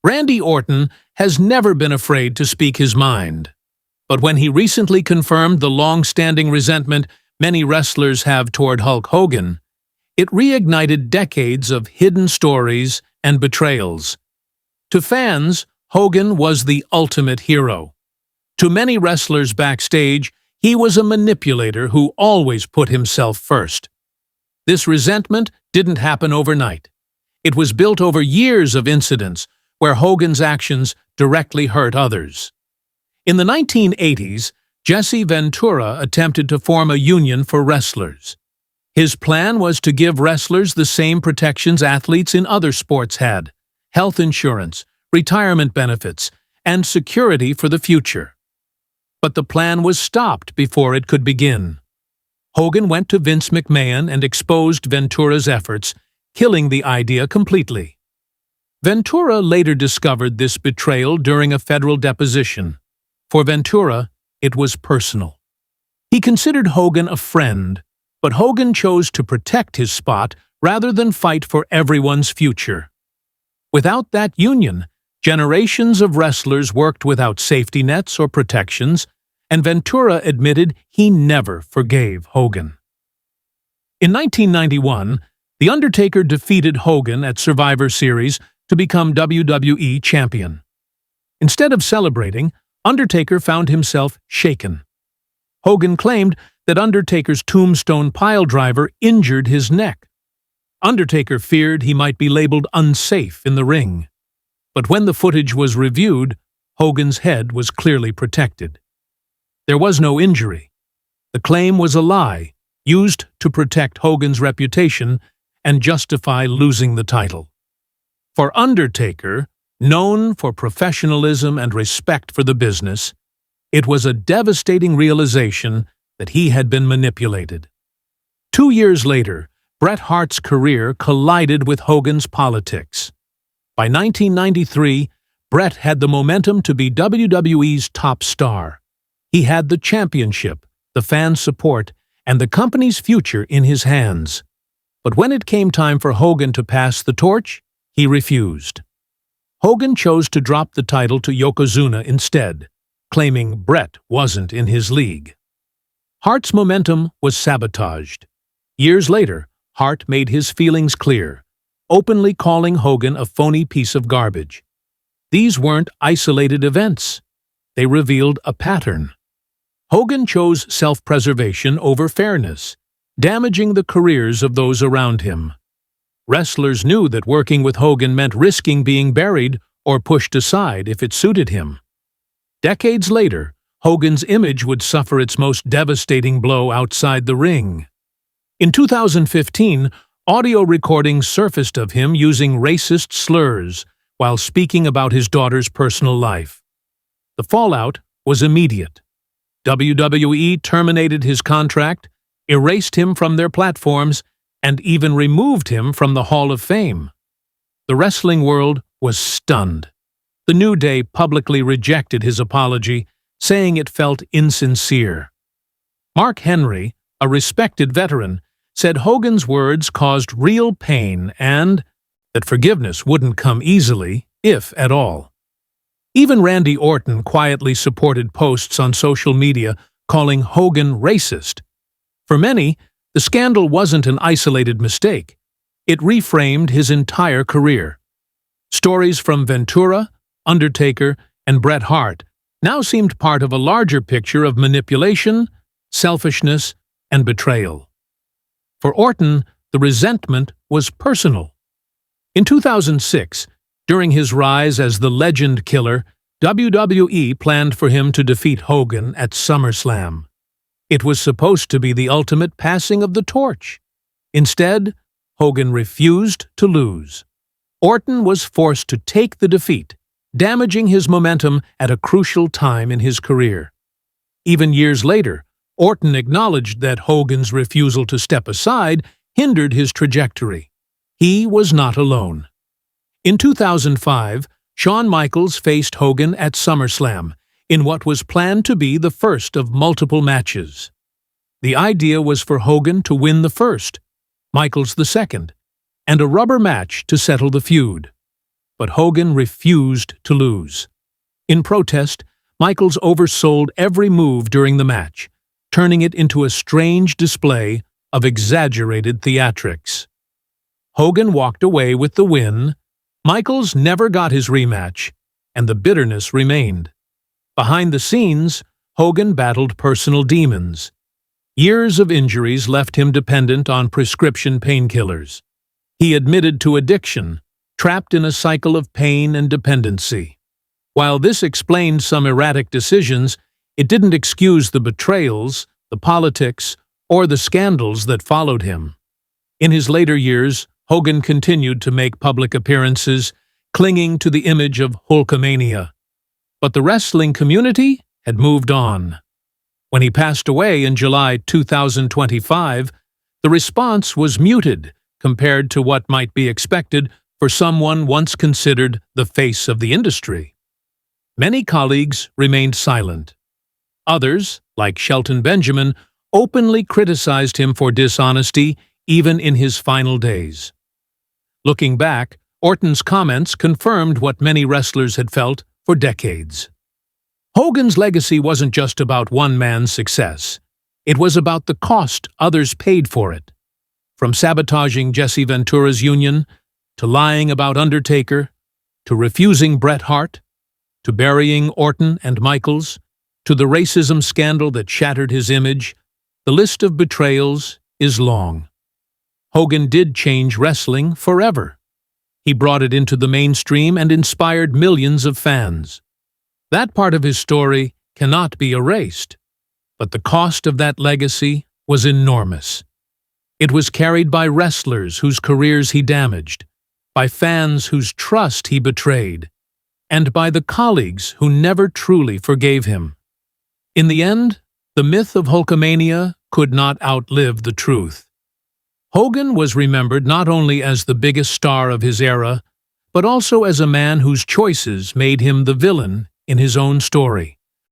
Randy Orton has never been afraid to speak his mind. But when he recently confirmed the long-standing resentment many wrestlers have toward Hulk Hogan, it reignited decades of hidden stories and betrayals. To fans, Hogan was the ultimate hero. To many wrestlers backstage, he was a manipulator who always put himself first. This resentment didn't happen overnight. It was built over years of incidents where Hogan's actions directly hurt others. In the 1980s, Jesse Ventura attempted to form a union for wrestlers. His plan was to give wrestlers the same protections athletes in other sports had: health insurance, retirement benefits, and security for the future. But the plan was stopped before it could begin. Hogan went to Vince McMahon and exposed Ventura's efforts, killing the idea completely. Ventura later discovered this betrayal during a federal deposition. For Ventura, it was personal. He considered Hogan a friend, but Hogan chose to protect his spot rather than fight for everyone's future. Without that union, generations of wrestlers worked without safety nets or protections, and Ventura admitted he never forgave Hogan. In 1991, The Undertaker defeated Hogan at Survivor Series to become WWE champion. Instead of celebrating, Undertaker found himself shaken. Hogan claimed that Undertaker's tombstone piledriver injured his neck. Undertaker feared he might be labeled unsafe in the ring. But when the footage was reviewed, Hogan's head was clearly protected. There was no injury. The claim was a lie, used to protect Hogan's reputation and justify losing the title. For Undertaker, known for professionalism and respect for the business, it was a devastating realization that he had been manipulated. 2 years later, Bret Hart's career collided with Hogan's politics. By 1993, Bret had the momentum to be WWE's top star. He had the championship, the fan support, and the company's future in his hands. But when it came time for Hogan to pass the torch, he refused. Hogan chose to drop the title to Yokozuna instead, claiming Bret wasn't in his league. Hart's momentum was sabotaged. Years later, Hart made his feelings clear, openly calling Hogan a phony piece of garbage. These weren't isolated events. They revealed a pattern. Hogan chose self-preservation over fairness, damaging the careers of those around him. Wrestlers knew that working with Hogan meant risking being buried or pushed aside if it suited him. Decades later, Hogan's image would suffer its most devastating blow outside the ring. In 2015, audio recordings surfaced of him using racist slurs while speaking about his daughter's personal life. The fallout was immediate. WWE terminated his contract, erased him from their platforms, and even removed him from the Hall of Fame. The wrestling world was stunned. The New Day publicly rejected his apology, saying it felt insincere. Mark Henry, a respected veteran, said Hogan's words caused real pain and that forgiveness wouldn't come easily, if at all. Even Randy Orton quietly supported posts on social media calling Hogan racist. For many, the scandal wasn't an isolated mistake. It reframed his entire career. Stories from Ventura, Undertaker, and Bret Hart now seemed part of a larger picture of manipulation, selfishness, and betrayal. For Orton, the resentment was personal. In 2006, during his rise as the Legend Killer, WWE planned for him to defeat Hogan at SummerSlam. It was supposed to be the ultimate passing of the torch. Instead, Hogan refused to lose. Orton was forced to take the defeat, damaging his momentum at a crucial time in his career. Even years later, Orton acknowledged that Hogan's refusal to step aside hindered his trajectory. He was not alone. In 2005, Shawn Michaels faced Hogan at SummerSlam in what was planned to be the first of multiple matches. The idea was for Hogan to win the first, Michaels the second, and a rubber match to settle the feud. but Hogan refused to lose. In protest, Michaels oversold every move during the match, turning it into a strange display of exaggerated theatrics. Hogan walked away with the win. Michaels never got his rematch, and the bitterness remained. Behind the scenes, Hogan battled personal demons. Years of injuries left him dependent on prescription painkillers. He admitted to addiction, trapped in a cycle of pain and dependency. While this explained some erratic decisions, it didn't excuse the betrayals, the politics, or the scandals that followed him. In his later years, Hogan continued to make public appearances, clinging to the image of Hulkamania. But the wrestling community had moved on. When he passed away in July 2025, the response was muted compared to what might be expected for someone once considered the face of the industry. Many colleagues remained silent. Others, like Shelton Benjamin, openly criticized him for dishonesty even in his final days. Looking back, Orton's comments confirmed what many wrestlers had felt for decades. Hogan's legacy wasn't just about one man's success. It was about the cost others paid for it. From sabotaging Jesse Ventura's union, to lying about Undertaker, to refusing Bret Hart, to burying Orton and Michaels, to the racism scandal that shattered his image, the list of betrayals is long. Hogan did change wrestling forever. He brought it into the mainstream and inspired millions of fans. That part of his story cannot be erased, but the cost of that legacy was enormous. It was carried by wrestlers whose careers he damaged, by fans whose trust he betrayed, and by the colleagues who never truly forgave him. In the end, the myth of Hulkamania could not outlive the truth. Hogan was remembered not only as the biggest star of his era, but also as a man whose choices made him the villain in his own story.